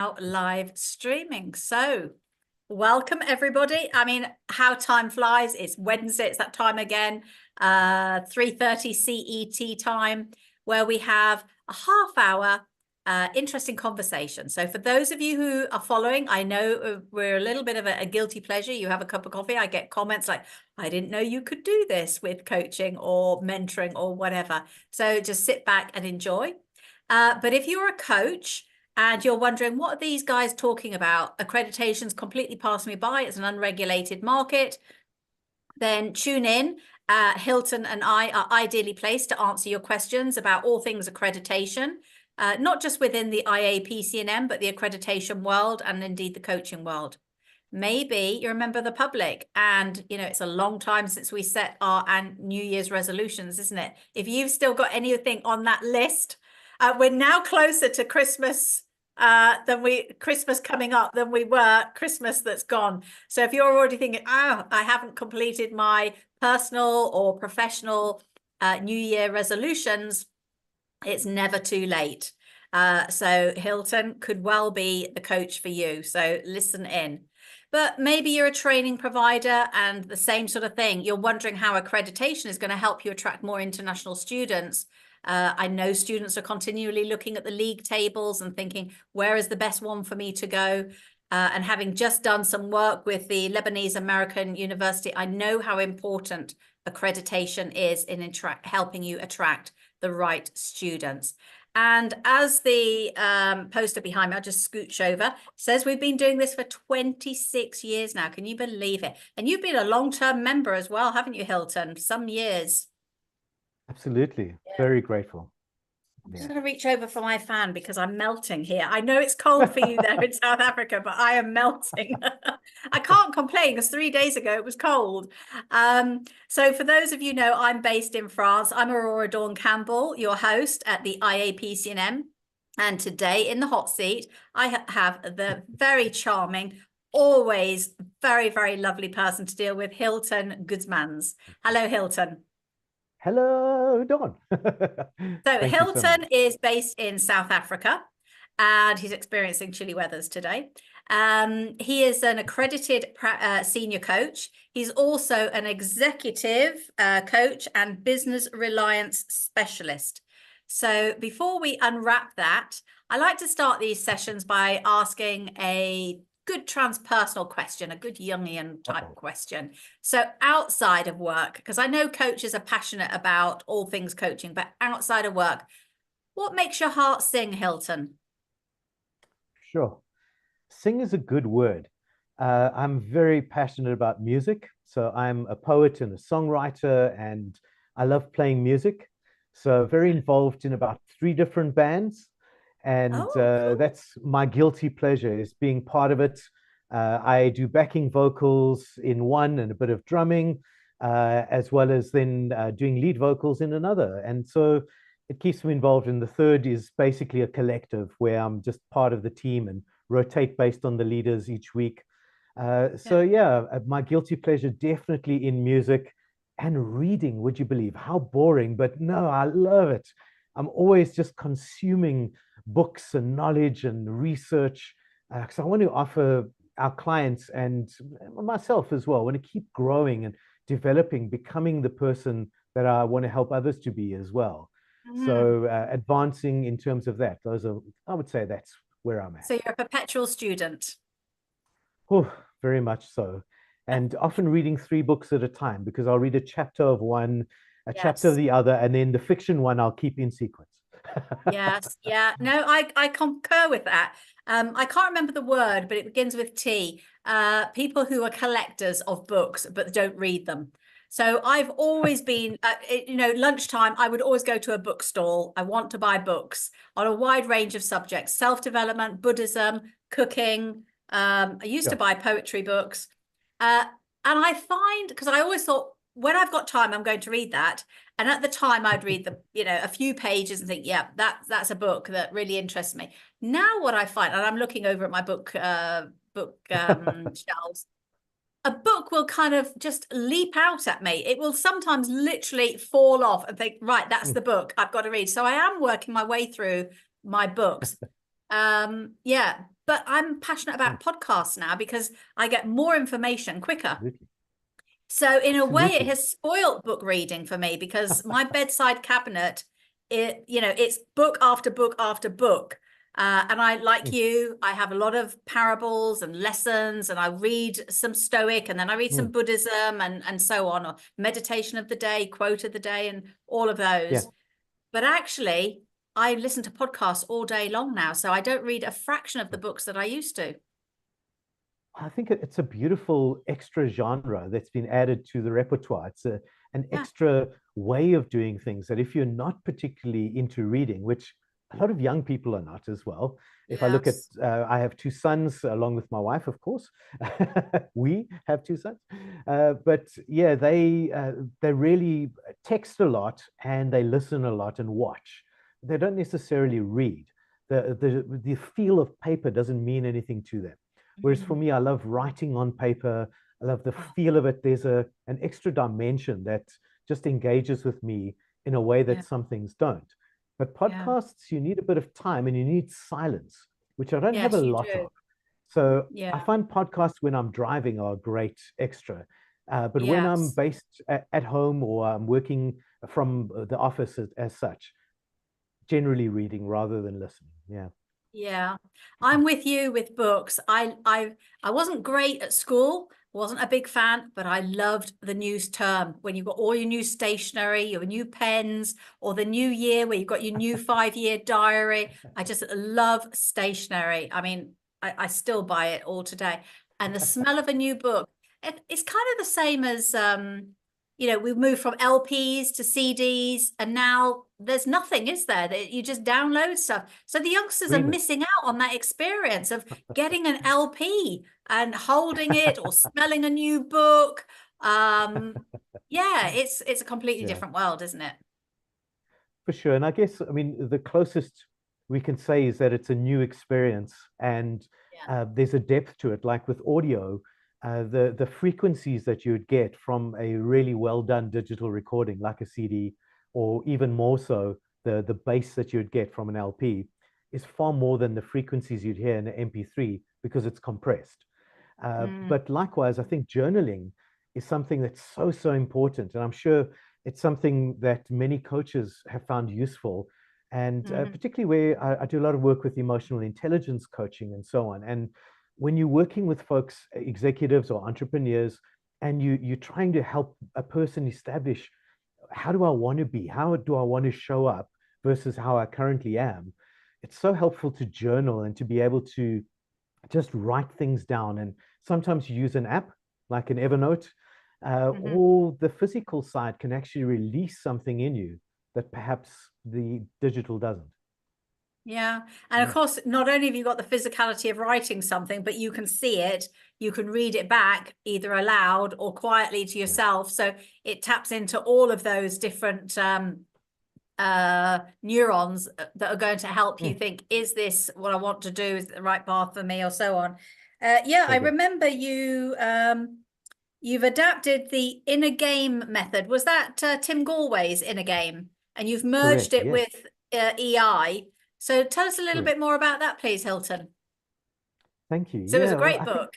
Out live streaming. So welcome everybody. I mean, how time flies. It's Wednesday, it's that time again, 3:30 CET time, where we have a half-hour interesting conversation. So for those of you who are following, I know we're a little bit of a guilty pleasure. You have a cup of coffee, I get comments like, I didn't know you could do this with coaching or mentoring or whatever. So just sit back and enjoy. But if you're a coach and you're wondering, what are these guys talking about? Accreditation's completely passed me by. It's an unregulated market. Then tune in. Hilton and I are ideally placed to answer your questions about all things accreditation, not just within the IAPC&M, but the accreditation world and indeed the coaching world. Maybe you're a member of the public and, you know, it's a long time since we set our New Year's resolutions, isn't it? If you've still got anything on that list, we're now closer to Christmas Christmas coming up than we were Christmas that's gone. So if you're already thinking, I haven't completed my personal or professional New Year resolutions, it's never too late. So Hilton could well be the coach for you. So listen in. But maybe you're a training provider and the same sort of thing. You're wondering how accreditation is going to help you attract more international students. I know students are continually looking at the league tables and thinking, where is the best one for me to go? And having just done some work with the Lebanese American University, I know how important accreditation is in helping you attract the right students. And as the poster behind me, I'll just scooch over, says we've been doing this for 26 years now. Can you believe it? And you've been a long-term member as well, haven't you, Hilton? Some years. Absolutely. Yeah. Very grateful. I'm just going to reach over for my fan because I'm melting here. I know it's cold for you there in South Africa, but I am melting. I can't complain because 3 days ago it was cold. So for those of you know, I'm based in France. I'm Aurora Dawn Campbell, your host at the IAPC&M. And today in the hot seat, I have the very charming, always very, very lovely person to deal with, Hilton Guzmans. Hello, Hilton. Hello, Dawn. So Hilton is based in South Africa and he's experiencing chilly weathers today. He is an accredited senior coach. He's also an executive coach and business reliance specialist. So before we unwrap that, I like to start these sessions by asking a good transpersonal question, a good Jungian type question. So outside of work, because I know coaches are passionate about all things coaching, but outside of work, what makes your heart sing, Hilton? Sure. Sing is a good word. I'm very passionate about music. So I'm a poet and a songwriter, and I love playing music. So very involved in about 3 different bands. And cool. That's my guilty pleasure, is being part of it. I do backing vocals in one and a bit of drumming, as well as then doing lead vocals in another. And so it keeps me involved. And the third is basically a collective where I'm just part of the team and rotate based on the leaders each week. So yeah, my guilty pleasure definitely in music and reading. Would you believe how boring? But no, I love it. I'm always just consuming books and knowledge and research, because I want to offer our clients and myself as well, I want to keep growing and developing, becoming the person that I want to help others to be as well. So advancing in terms of that, I would say that's where I'm at. So you're a perpetual student. Oh, very much so. And often reading 3 books at a time, because I'll read a chapter of one, a chapter of the other, and then the fiction one I'll keep in sequence. Yes, yeah. No, I concur with that. I can't remember the word, but it begins with T. People who are collectors of books but don't read them. So I've always been, you know, lunchtime, I would always go to a bookstall. I want to buy books on a wide range of subjects: self-development, Buddhism, cooking. I used to buy poetry books. And I find, because I always thought, when I've got time, I'm going to read that. And at the time, I'd read a few pages and think, yeah, that's a book that really interests me. Now what I find, and I'm looking over at my book shelves, a book will kind of just leap out at me. It will sometimes literally fall off and think, right, that's the book I've got to read. So I am working my way through my books. Yeah. but I'm passionate about podcasts now because I get more information quicker. Absolutely. So in a way, it Absolutely. has spoilt book reading for me because my bedside cabinet, it's book after book after book. And I, like Mm, you, I have a lot of parables and lessons, and I read some Stoic, and then I read some mm. Buddhism and so on, or meditation of the day, quote of the day, and all of Yeah. those. But actually, I listen to podcasts all day long now, so I don't read a fraction of the books that I used to. I think it's a beautiful extra genre that's been added to the repertoire. It's an Yeah. extra way of doing things that if you're not particularly into reading, which a lot of young people are not as well. If I look at, Yes. I have two sons along with my wife, of course. We have two sons. But yeah, they really text a lot and they listen a lot and watch. They don't necessarily read. The feel of paper doesn't mean anything to them. Whereas for Mm. me, I love writing on paper. I love the Oh, feel of it. There's an extra dimension that just engages with me in a way yeah. that some things don't. But Yeah. podcasts, you need a bit of time and you need silence, which I don't have a Yes, you lot do. of. So I Yeah. find podcasts when I'm driving are a great extra. But when I'm Yes. based at home or I'm working from the office as such, generally reading rather than listening. Yeah. Yeah. I'm with you with books. I wasn't great at school, wasn't a big fan, but I loved the news term when you've got all your new stationery, your new pens, or the new year where you've got your new 5-year diary. I just love stationery. I mean, I still buy it all today. And the smell of a new book, it's kind of the same as we've moved from LPs to CDs, and now there's nothing, is there? That you just download stuff. So the youngsters are Stream it. missing out on that experience of getting an LP and holding it or smelling a new book. Yeah, it's a completely Yeah. different world, isn't it? For sure. And I guess, I mean, the closest we can say is that it's a new experience and Yeah. there's a depth to it. Like with audio, the frequencies that you would get from a really well done digital recording, like a CD, or even more so, the bass that you would get from an LP is far more than the frequencies you'd hear in an MP3 because it's compressed. Mm, But likewise, I think journaling is something that's so, so important. And I'm sure it's something that many coaches have found useful. And mm, particularly where I do a lot of work with emotional intelligence coaching and so on. And when you're working with folks, executives or entrepreneurs, and you're trying to help a person establish how do I want to be? How do I want to show up versus how I currently am? It's so helpful to journal and to be able to just write things down. And sometimes you use an app like an Evernote, mhm. or the physical side can actually release something in you that perhaps the digital doesn't. Yeah. And of Mm, course, not only have you got the physicality of writing something, but you can see it, you can read it back either aloud or quietly to yeah. yourself. So it taps into all of those different neurons that are going to help you Mm, think, is this what I want to do? Is it the right path for me, or so on? Yeah, I totally. remember you've adapted the inner game method. Was that Tim Galway's inner game? And you've merged Correct. it Yes. with EI. So tell us a little bit Correct. more about that, please, Hilton. Thank you. So it was a Yeah. Well, great I think book.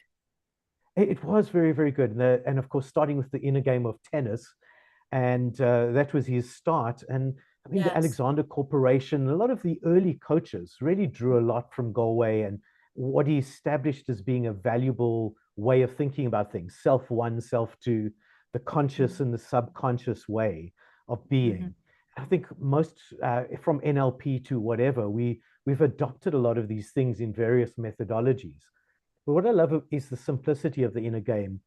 it was very, very good. And of course, starting with the inner game of tennis, and that was his start. And I mean, the Yes. Alexander Corporation, a lot of the early coaches really drew a lot from Galway and what he established as being a valuable way of thinking about things, self one, self two, the conscious Mm-hmm. and the subconscious way of Mm-hmm. being. I think most from NLP to whatever, we've adopted a lot of these things in various methodologies. But what I love is the simplicity of the inner game.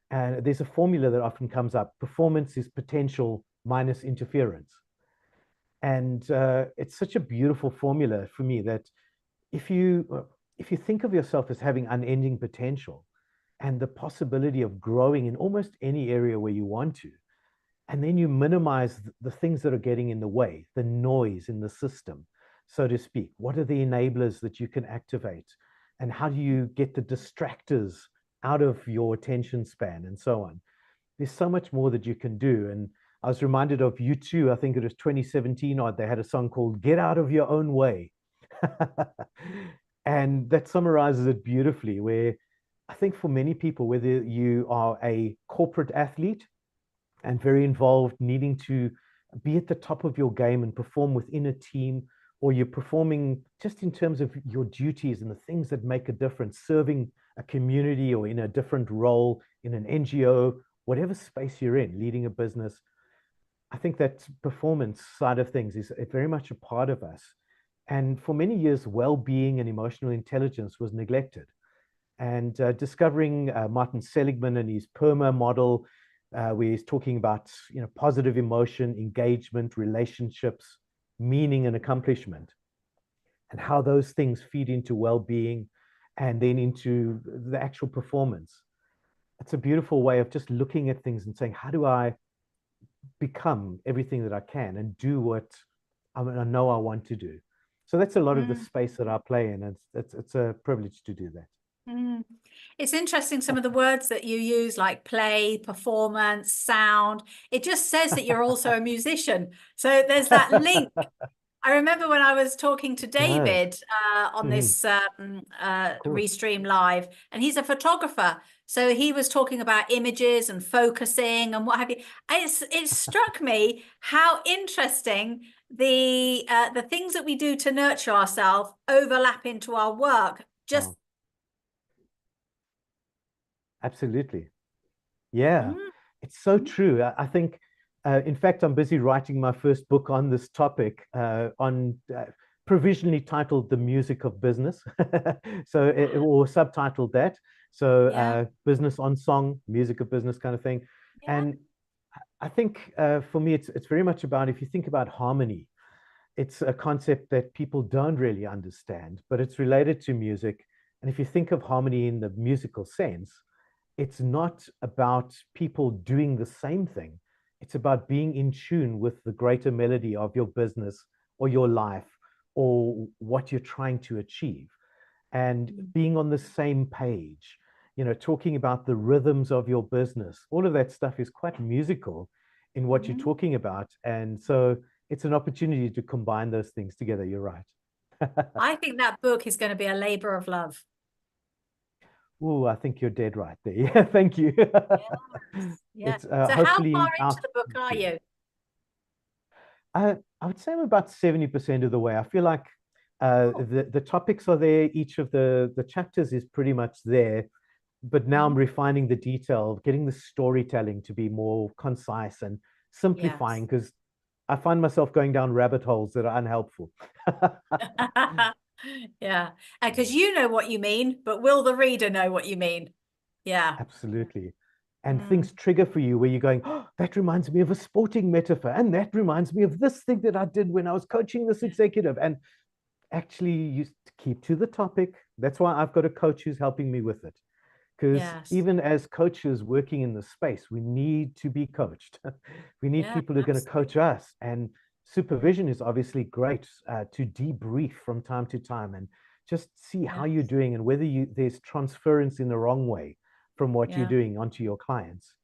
And there's a formula that often comes up: performance is potential minus interference. And it's such a beautiful formula for me that if you think of yourself as having unending potential and the possibility of growing in almost any area where you want to, and then you minimize the things that are getting in the way, the noise in the system, so to speak. What are the enablers that you can activate? And how do you get the distractors out of your attention span and so on? There's so much more that you can do. And I was reminded of U2, I think it was 2017, or they had a song called Get Out of Your Own Way. And that summarizes it beautifully, where I think for many people, whether you are a corporate athlete and very involved, needing to be at the top of your game and perform within a team, or you're performing just in terms of your duties and the things that make a difference, serving a community or in a different role in an NGO, whatever space you're in, leading a business. I think that performance side of things is very much a part of us. And for many years, well-being and emotional intelligence was neglected. And discovering Martin Seligman and his PERMA model, where he's talking about positive emotion, engagement, relationships, meaning, and accomplishment, and how those things feed into well-being and then into the actual performance. It's a beautiful way of just looking at things and saying, how do I become everything that I can and do what I know I want to do? So that's a lot of the Mm. space that I play in. And it's a privilege to do that. Mm. It's interesting, some of the words that you use, like play, performance, sound. It just says that you're also a musician. So there's that link. I remember when I was talking to It does. David on Mhm. this Of course. Restream Live, and he's a photographer. So he was talking about images and focusing and what have you. It struck me how interesting the things that we do to nurture ourselves overlap into our work. Just Wow. Absolutely. Yeah, mm, it's so true. I think, in fact, I'm busy writing my first book on this topic, on provisionally titled "The Music of Business," so or subtitled that. So, yeah, business on song, music of business kind of thing. yeah. And I think for me, it's very much about, if you think about harmony, it's a concept that people don't really understand, but it's related to music. And if you think of harmony in the musical sense, it's not about people doing the same thing. It's about being in tune with the greater melody of your business or your life or what you're trying to achieve, and Mm. being on the same page, talking about the rhythms of your business. All of that stuff is quite musical in what you're Mhm. talking about. And so it's an opportunity to combine those things together. You're right. I think that book is going to be a labor of love. Oh, I think you're dead right there. Yeah, thank you. Yes. Yeah. It's So how far hopefully into out the book are soon. you? I would say I'm about 70% of the way. I feel like Oh. the topics are there. Each of the chapters is pretty much there. But now I'm Mhm. refining the detail, getting the storytelling to be more concise and simplifying, Yes. because I find myself going down rabbit holes that are unhelpful. Yeah. Because you know what you mean, but will the reader know what you mean? Yeah. Absolutely. And things Mm. trigger for you where you're going, oh, that reminds me of a sporting metaphor. And that reminds me of this thing that I did when I was coaching this executive. And actually, you keep to the topic. That's why I've got a coach who's helping me with it. Because Yes. even as coaches working in the space, we need to be coached. We need Yeah, people who are going to coach absolutely. us. And supervision is obviously great to debrief from time to time and just see how Yeah. you're doing and whether there's transference in the wrong way from what you're Yeah. doing onto your clients.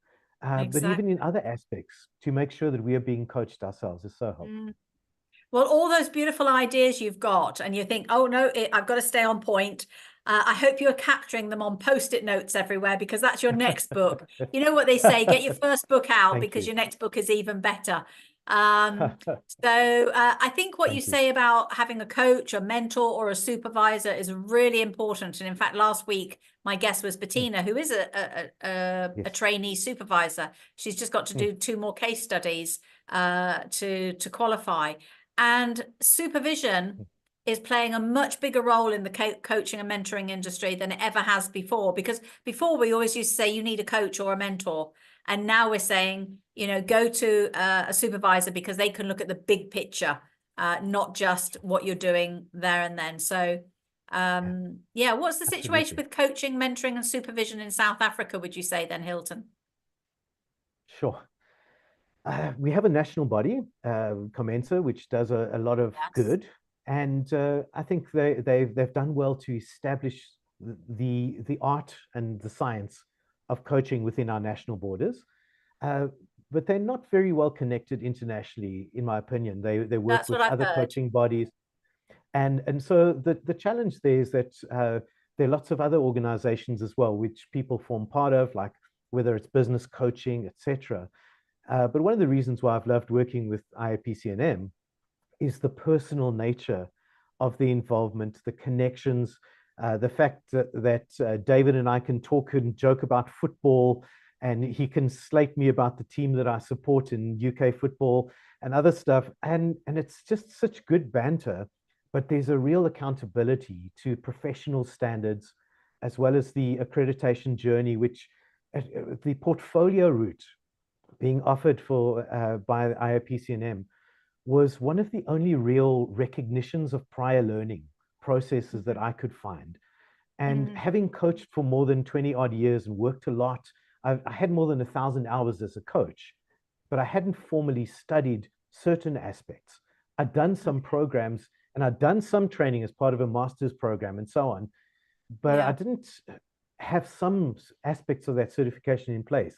But even in Exactly. other aspects, to make sure that we are being coached ourselves is so helpful. Mm. Well, all those beautiful ideas you've got, and you think, oh no, I've got to stay on point. I hope you're capturing them on post-it notes everywhere, because that's your next book. You know what they say, get your first book out Thank because you. your next book is even better. So I think what you Thank you. say about having a coach, a mentor, or a supervisor is really important. And in fact, last week, my guest was Mm. Bettina, who is a Yes. trainee supervisor. She's just got to Mm. do 2 more case studies to qualify. And supervision Mm. is playing a much bigger role in the coaching and mentoring industry than it ever has before. Because before we always used to say you need a coach or a mentor. And now we're saying, go to a supervisor because they can look at the big picture, not just what you're doing there and then. So, Yeah, yeah, what's the situation absolutely. with coaching, mentoring, and supervision in South Africa, would you say then, Hilton? Sure. We have a national body, Comensa, which does a lot of Yes. good, and I think they've done well to establish the art and the science of coaching within our national borders. Uh, but they're not very well connected internationally, in my opinion. They work That's what with I've other heard. coaching bodies, And so the challenge there is that there are lots of other organizations as well, which people form part of, like whether it's business coaching, etc. But one of the reasons why I've loved working with IAPC&M is the personal nature of the involvement, the connections, the fact that David and I can talk and joke about football, and he can slate me about the team that I support in UK football and other stuff. And it's just such good banter, but there's a real accountability to professional standards, as well as the accreditation journey, which the portfolio route being offered for by IAPC&M was one of the only real recognitions of prior learning processes that I could find. And having coached for more than 20 odd years and worked a lot, I had more than 1,000 hours as a coach, but I hadn't formally studied certain aspects. I'd done some programs and I'd done some training as part of a master's program and so on, but I didn't have some aspects of that certification in place.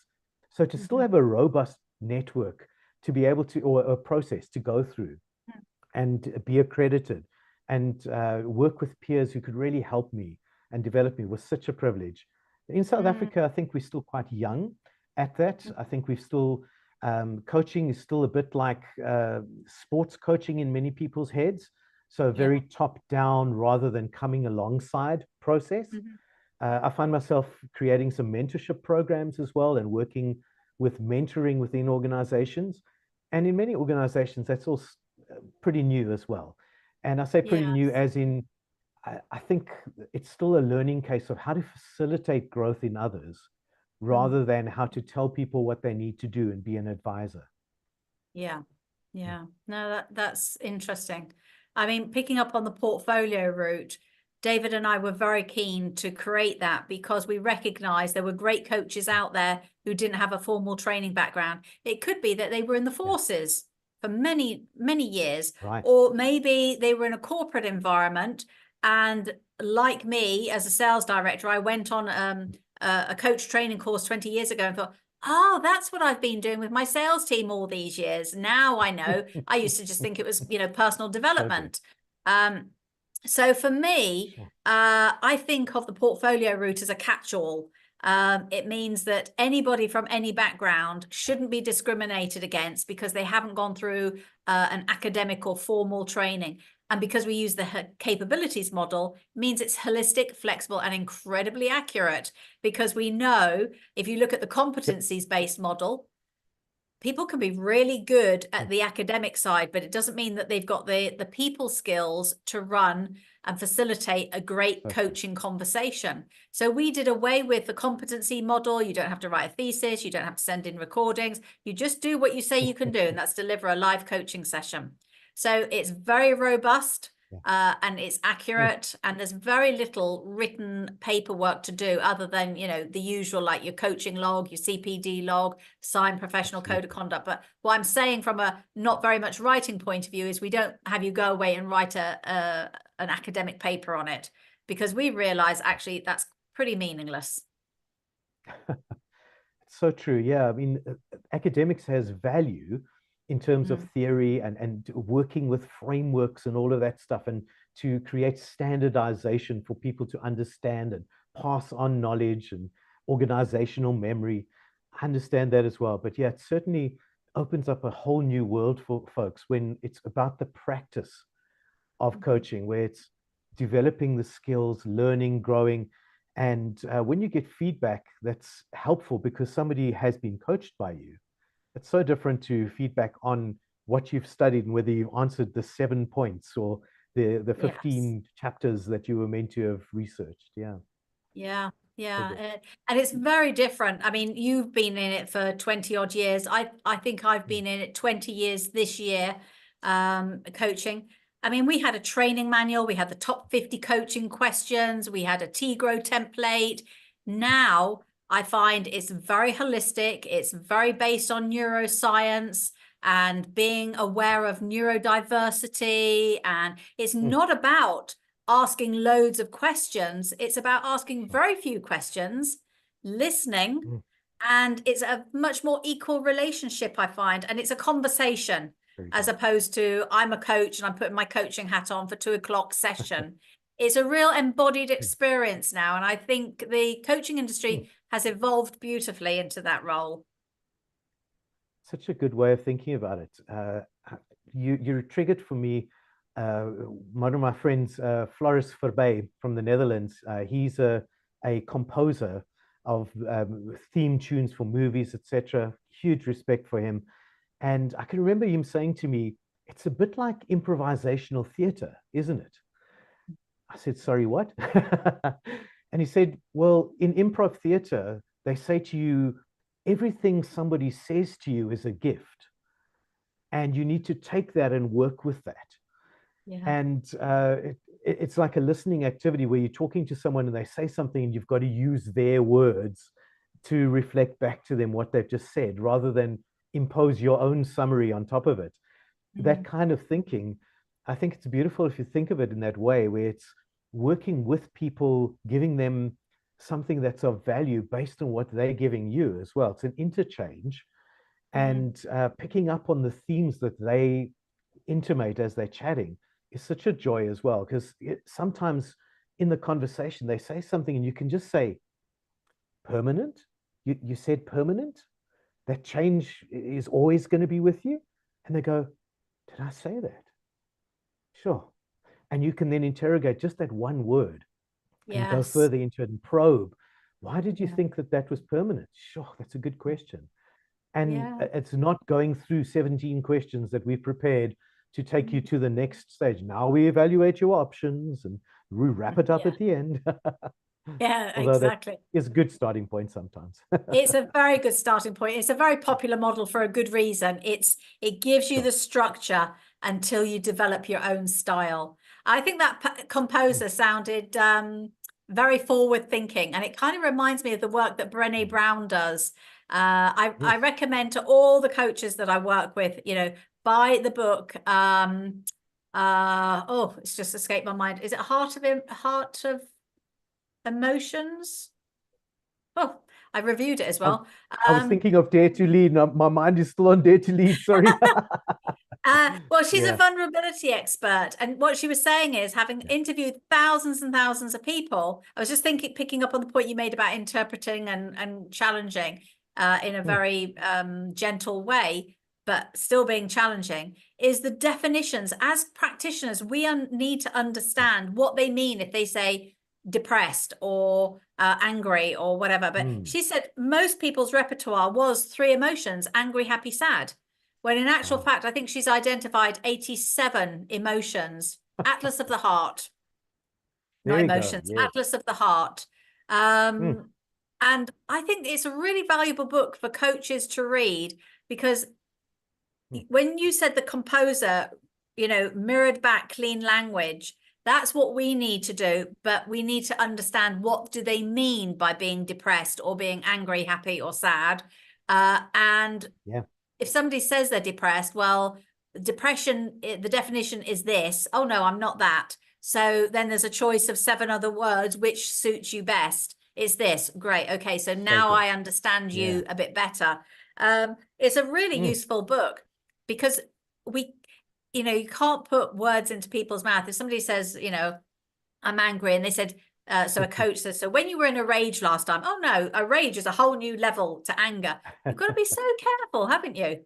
So to still have a robust network to be able to, or a process to go through and be accredited and work with peers who could really help me and develop me was such a privilege. In South Africa, I think we're still quite young at that. I think we've still, coaching is still a bit like sports coaching in many people's heads. So very top down rather than coming alongside process. I find myself creating some mentorship programs as well and working with mentoring within organizations. And in many organizations, that's all pretty new as well. And I say pretty new as in, I think it's still a learning case of how to facilitate growth in others rather than how to tell people what they need to do and be an advisor. Yeah. No, that's interesting. I mean, picking up on the portfolio route, David and I were very keen to create that because we recognized there were great coaches out there who didn't have a formal training background. It could be that they were in the forces for many, many years, or maybe they were in a corporate environment. And like me, as a sales director, I went on a coach training course 20 years ago and thought, oh, that's what I've been doing with my sales team all these years. Now I know. I used to just think it was, personal development. So for me, I think of the portfolio route as a catch-all. It means that anybody from any background shouldn't be discriminated against because they haven't gone through an academic or formal training. And because we use the capabilities model, means it's holistic, flexible, and incredibly accurate. Because we know if you look at the competencies-based model, people can be really good at the academic side, but it doesn't mean that they've got the people skills to run and facilitate a great coaching conversation. So we did away with the competency model. You don't have to write a thesis. You don't have to send in recordings. You just do what you say you can do, and that's deliver a live coaching session. So it's very robust and it's accurate, and there's very little written paperwork to do other than, the usual, like your coaching log, your CPD log, signed professional code of conduct. But what I'm saying from a not very much writing point of view is we don't have you go away and write an academic paper on it, because we realize actually that's pretty meaningless. So true. Yeah. I mean, academics has value in terms of theory and working with frameworks and all of that stuff, and to create standardization for people to understand and pass on knowledge and organizational memory. I understand that as well. But yeah, it certainly opens up a whole new world for folks when it's about the practice of coaching, where it's developing the skills, learning, growing. And when you get feedback that's helpful because somebody has been coached by you, it's so different to feedback on what you've studied and whether you've answered the 7 points or the 15 chapters that you were meant to have researched. Yeah. And it's very different. I mean, you've been in it for 20 odd years. I think I've been in it 20 years this year, coaching. I mean, we had a training manual. We had the top 50 coaching questions. We had a T-Grow template. Now, I find it's very holistic. It's very based on neuroscience and being aware of neurodiversity. And it's not about asking loads of questions. It's about asking very few questions, listening, and it's a much more equal relationship, I find. And it's a conversation. Very as good. opposed to I'm a coach and I'm putting my coaching hat on for 2 o'clock session. It's a real embodied Mm, experience now. And I think the coaching mm. industry has evolved beautifully into that role. Such a good way of thinking about it. You triggered for me uh, one of my friends, Floris Verbeij from the Netherlands. He's a composer of theme tunes for movies, etc. Huge respect for him. And I can remember him saying to me, "It's a bit like improvisational theater, isn't it?" I said, "Sorry, what?" And he said, "Well, in improv theater, they say to you, everything somebody says to you is a gift, and you need to take that and work with that. Yeah. And it's like a listening activity where you're talking to someone and they say something and you've got to use their words to reflect back to them what they've just said rather than impose your own summary on top of it. That Mm. kind of thinking, I think it's beautiful if you think of it in that way, where it's working with people, giving them something that's of value based on what they're giving you as well. It's an interchange Mm. and picking up on the themes that they intimate as they're chatting is such a joy as well. Because sometimes in the conversation, they say something and you can just say, permanent? You said permanent? That change is always going to be with you? And they go, did I say that? Sure. And you can then interrogate just that one word and go Yes. further into it and probe. Why did you Yeah. think that that was permanent? Sure, that's a good question. And Yeah. it's not going through 17 questions that we've prepared to take you Mm. to the next stage. Now we evaluate your options and we wrap it up Yeah. at the end. Yeah, Although that exactly. is a good starting point sometimes. It's a very good starting point. It's a very popular model for a good reason. It gives you Sure. the structure until you develop your own style. I think that Mm, composer sounded very forward thinking, and it kind of reminds me of the work that Brené mm. Brown does. I Yes. recommend to all the coaches that I work with, buy the book. Oh, it's just escaped my mind. Is it Heart of Emotions? Oh, I reviewed it as I, well. I was Um, thinking of Dare to Lead. Now my mind is still on Dare to Lead. Sorry. well, she's a Yeah. vulnerability expert. And what she was saying is, having Yeah. interviewed thousands and thousands of people, I was just picking up on the point you made about interpreting and challenging in a Mm, very gentle way, but still being challenging, is the definitions. As practitioners, we need to understand what they mean if they say depressed or angry or whatever. But mm. she said most people's repertoire was three emotions: angry, happy, sad. When in actual Wow. fact, I think she's identified 87 emotions. Atlas of the heart, not There you go. emotions, Yes. Atlas of the heart. Mm, Um, and I think it's a really valuable book for coaches to read because mm. when you said the composer, mirrored back clean language, that's what we need to do. But we need to understand, what do they mean by being depressed or being angry, happy, or sad? And Yeah. if somebody says they're depressed, well, depression, the definition is this. Oh, no, I'm not that. So then there's a choice of 7 other words. Which suits you best? It's this. Great. Okay. So So now good. I understand Yeah. you a bit better. It's a really Mm. useful book because you can't put words into people's mouth. If somebody says, I'm angry, and they said, so a coach says, so when you were in a rage last time, oh no, a rage is a whole new level to anger. You've got to be so careful, haven't you?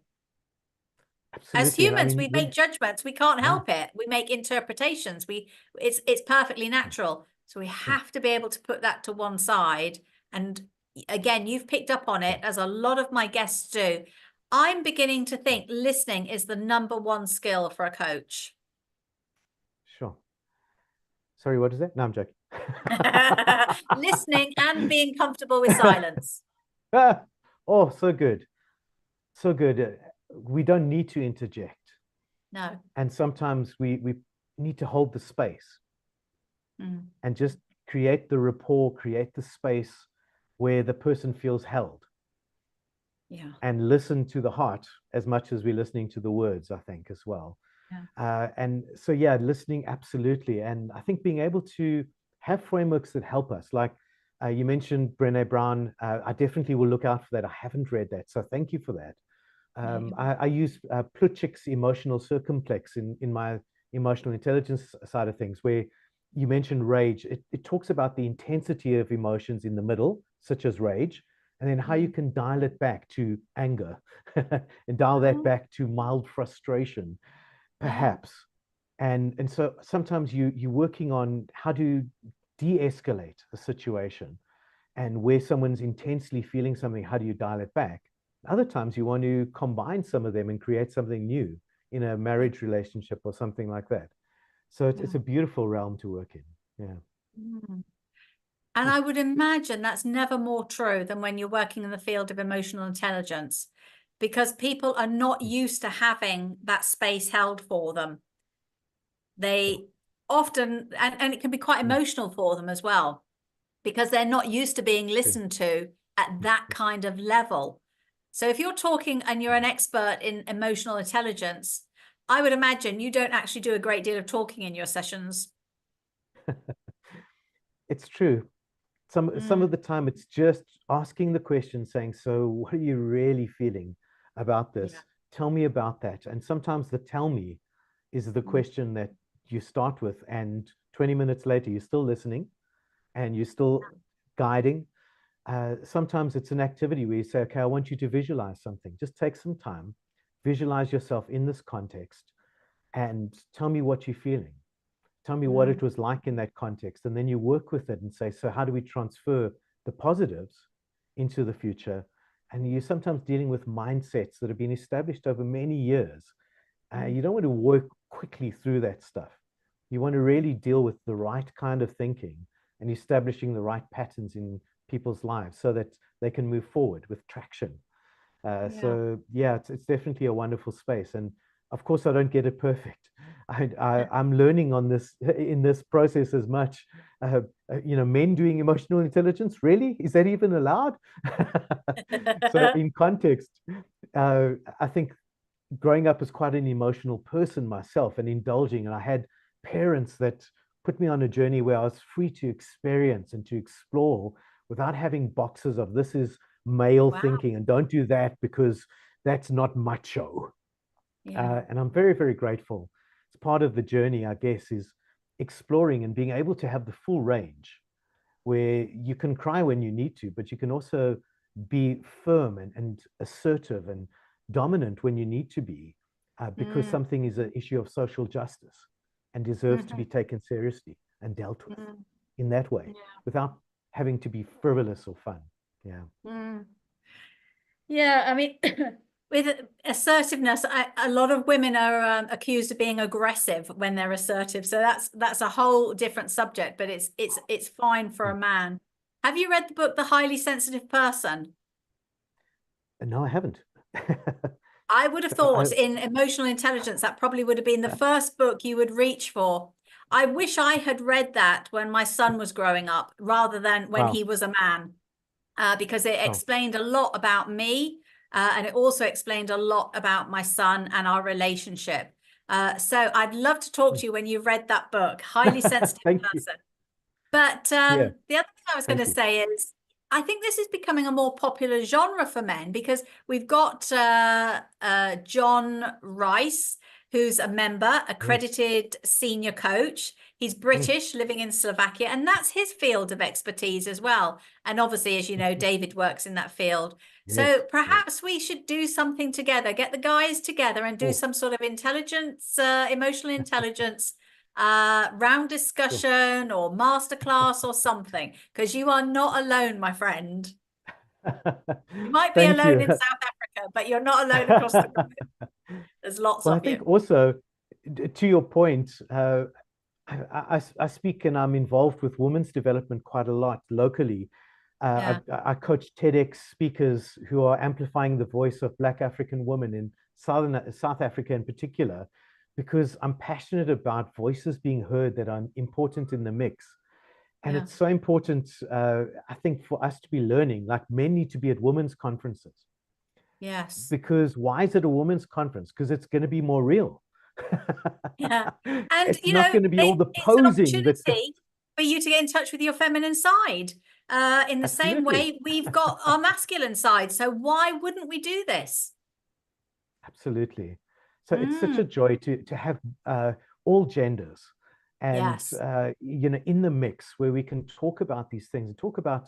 As Absolutely. And I humans, mean, we make judgments. We can't yeah. help it. We make interpretations. It's perfectly natural. So we Mm, have to be able to put that to one side. And again, you've picked up on yeah. it, as a lot of my guests do. I'm beginning to Sure. think listening is the number one skill for a coach. Sure. Sorry, what is that? No, I'm joking. Listening and being comfortable with silence. Oh, so good. So good. We don't need to interject. No. And sometimes we need to hold the space Mm. and just create the rapport, create the space where the person feels held Yeah. and listen to the heart as much as we're listening to the words, I think, as well. Yeah. And so, yeah, listening, absolutely. And I think being able to have frameworks that help us, like you mentioned Brené Brown. I definitely will look out for that. I haven't read that. So thank you for that. I use Plutchik's emotional circumplex in my emotional intelligence side of things, where you mentioned rage. It talks about the intensity of emotions in the middle, such as rage, and then how you can dial it back to anger and dial that back to mild frustration, perhaps. And so sometimes you're working on how to de-escalate a situation, and where someone's intensely feeling something, how do you dial it back? Other times you want to combine some of them and create something new in a marriage relationship or something like that. So it's a beautiful realm to work in. Yeah. And I would imagine that's never more true than when you're working in the field of emotional intelligence, because people are not used to having that space held for them. They often, and it can be quite emotional for them as well, because they're not used to being listened to at that kind of level. So if you're talking and you're an expert in emotional intelligence, I would imagine you don't actually do a great deal of talking in your sessions. It's true. Some of the time it's just asking the question, saying, so what are you really feeling about this? Yeah. Tell me about that. And sometimes the tell me is the question that you start with, and 20 minutes later you're still listening and you're still guiding. Sometimes it's an activity where you say, okay, I want you to visualize something. Just take some time, visualize yourself in this context, and tell me what you're feeling. Tell me what it was like in that context. And then you work with it and say, so how do we transfer the positives into the future? And you're sometimes dealing with mindsets that have been established over many years. You don't want to work quickly through that stuff. You want to really deal with the right kind of thinking and establishing the right patterns in people's lives so that they can move forward with traction. So yeah, it's definitely a wonderful space. And of course, I don't get it perfect. I'm learning on this in this process as much. Men doing emotional intelligence, really? Is that even allowed? So in context, I think growing up as quite an emotional person myself and indulging, and I had parents that put me on a journey where I was free to experience and to explore without having boxes of this is male thinking and don't do that because that's not macho. And I'm very, very grateful. It's part of the journey, I guess, is exploring and being able to have the full range where you can cry when you need to, but you can also be firm and assertive and dominant when you need to be, because something is an issue of social justice and deserves to be taken seriously and dealt with in that way without having to be frivolous or fun. Yeah. Yeah, I mean, with assertiveness, a lot of women are accused of being aggressive when they're assertive. So that's a whole different subject, but it's fine for a man. Have you read the book The Highly Sensitive Person? No, I haven't. I would have thought in emotional intelligence, that probably would have been the first book you would reach for. I wish I had read that when my son was growing up rather than when he was a man, because it explained a lot about me, and it also explained a lot about my son and our relationship. So I'd love to talk to you when you've read that book, Highly Sensitive Thank Person. you. But the other thing I was going to you. say is, I think this is becoming a more popular genre for men because we've got John Rice, who's a member, accredited senior coach. He's British, living in Slovakia, and that's his field of expertise as well. And obviously, as you know, David works in that field. So perhaps we should do something together, get the guys together and do some sort of intelligence, emotional intelligence round discussion or masterclass or something, because you are not alone, my friend. You might be Thank alone you. in South Africa, but you're not alone across the globe. There's lots Well, I of you. think also, to your point, I speak and I'm involved with women's development quite a lot locally. I coach TEDx speakers who are amplifying the voice of Black African women in South Africa in particular, because I'm passionate about voices being heard that are important in the mix. And it's so important, I think, for us to be learning, like men need to be at women's conferences. Yes. Because why is it a women's conference? Because it's going to be more real. Yeah. And, it's not going to be all the it's an posing that opportunity for you to get in touch with your feminine side. In the same Absolutely. way, we've got our masculine side. So why wouldn't we do this? Absolutely. So it's such a Mm, joy to have all genders and yes. you know, in the mix where we can talk about these things and talk about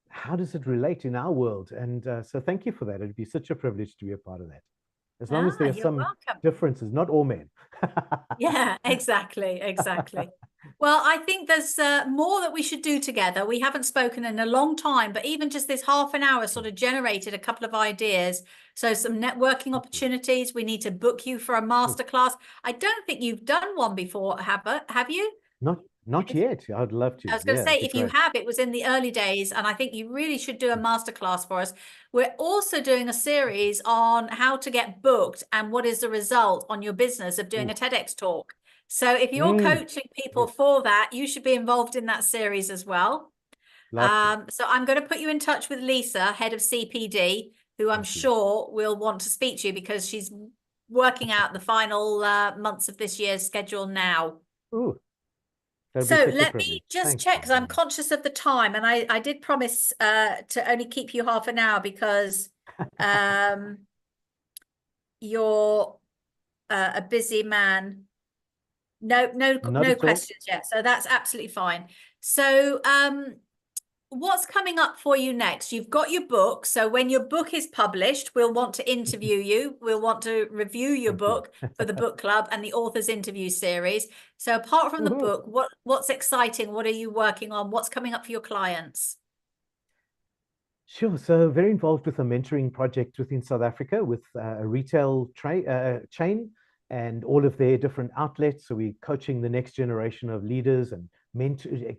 how does it relate in our world. And so thank you for that. It'd be such a privilege to be a part of that. As long as Ah, there are you're some welcome. differences, not all men. Yeah, exactly, exactly. Well, I think there's more that we should do together. We haven't spoken in a long time, but even just this half an hour sort of generated a couple of ideas. So some networking Thank you. opportunities. We need to book you for a Oh, masterclass. I don't think you've done one before, have you? not If yet. I'd love I to. was going to Yeah, say, it'd be if you great. have, it was in the early days, and I think you really should do a masterclass for us. We're also doing a series on how to get booked and what is the result on your business of doing a Oh, TEDx talk. So if you're mm, coaching people yes, for that, you should be involved in that series as well. love to. So I'm going to put you in touch with Lisa, head of CPD, who I'm Thank you. sure will want to speak to you because she's working out the final months of this year's schedule now. Oh, that'd be So such a let privilege. me just Thank check you. because I'm conscious of the time, and I did promise to only keep you half an hour because um, you're a busy man. No, no, Not no at all. questions yet, so that's absolutely fine. So what's coming up for you next? You've got your book. So when your book is published, we'll want to interview you. We'll want to review your Thank you. book for the book club and the authors interview series. So apart from the Woohoo. book, what's exciting? What are you working on? What's coming up for your clients? Sure. So very involved with a mentoring project within South Africa with a retail chain and all of their different outlets. So we're coaching the next generation of leaders and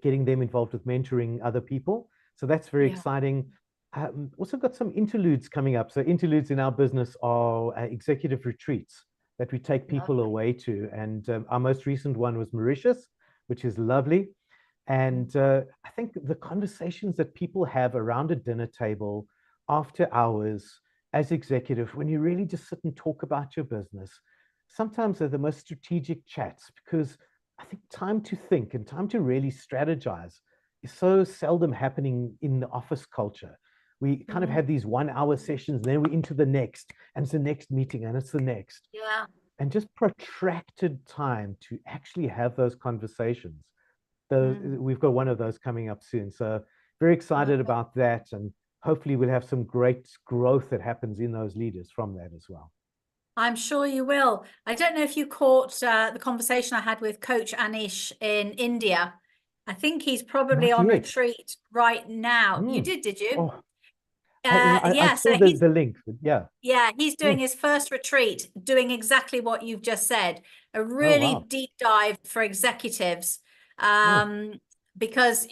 getting them involved with mentoring other people. So that's very Yeah, exciting. Also got some interludes coming up. So interludes in our business are executive retreats that we take people lovely. away to. And our most recent one was Mauritius, which is lovely. And I think the conversations that people have around a dinner table after hours as executive, when you really just sit and talk about your business, sometimes they're the most strategic chats because I think time to think and time to really strategize is so seldom happening in the office culture. We kind of Mm, have these 1 hour sessions, then we're into the next, and it's the next meeting, and it's the next. yeah. And just protracted time to actually have those conversations those Mm, we've got one of those coming up soon. So very excited perfect. about that, and hopefully we'll have some great growth that happens in those leaders from that as well. I'm sure you will. I don't know if you caught the conversation I had with Coach Anish in India. I think he's probably Not on yet. retreat right now. You Mm. did you? Oh, I Yeah, so saw he's the link, but yeah. yeah, he's doing Mm. his first retreat, doing exactly what you've just said, a Oh really wow. deep dive for executives. Mm. Um, because,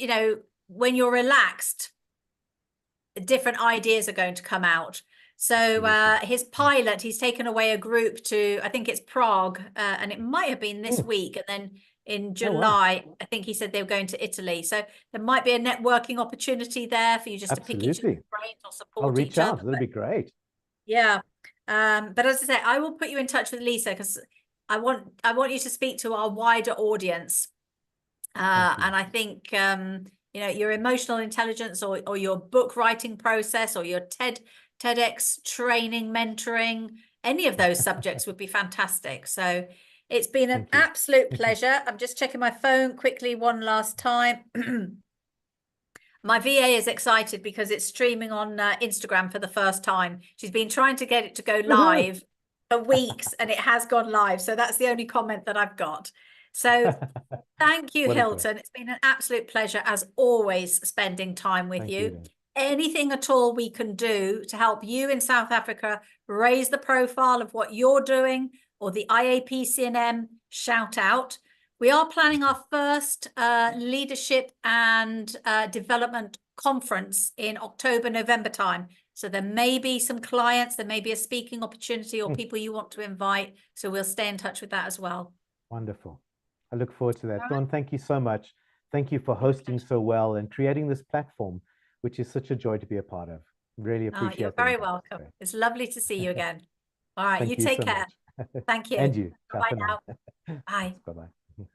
when you're relaxed, different ideas are going to come out. So Absolutely. his pilot, he's taken away a group to, I think it's Prague, and it might have been this Mm. week. And then in Oh wow. July, I think he said they were going to Italy. So there might be a networking opportunity there for you just to pick each other's Absolutely. brains or I'll support reach each other. out. That'll be great. Yeah. But as I say, I will put you in touch with Lisa because I want you to speak to our wider audience. Thank you. And I think your emotional intelligence or your book writing process or your TEDx training, mentoring, any of those subjects would be fantastic. So it's been an Thank you. absolute pleasure. I'm just checking my phone quickly one last time. My VA is excited because it's streaming on Instagram for the first time. She's been trying to get it to go Woohoo. live for weeks and it has gone live. So that's the only comment that I've got. So thank you, What a joy. Hilton. It's been an absolute pleasure, as always, spending time with Thank you, you. Eden. Anything at all we can do to help you in South Africa raise the profile of what you're doing or the IAPC&M, shout out. We are planning our first leadership and development conference in October, November time. So there may be some clients, there may be a speaking opportunity or Mm. people you want to invite. So we'll stay in touch with that as well. Wonderful. I look forward to that. All right. Dawn, thank you so much. Thank you for Big hosting pleasure. so well and creating this platform, which is such a joy to be a part of. Really You're appreciate that very invite. welcome. Great. It's lovely to see you again. All right, you Thank you take so care. much. Thank And you. you. Ciao Bye for now. now. Bye. Bye bye.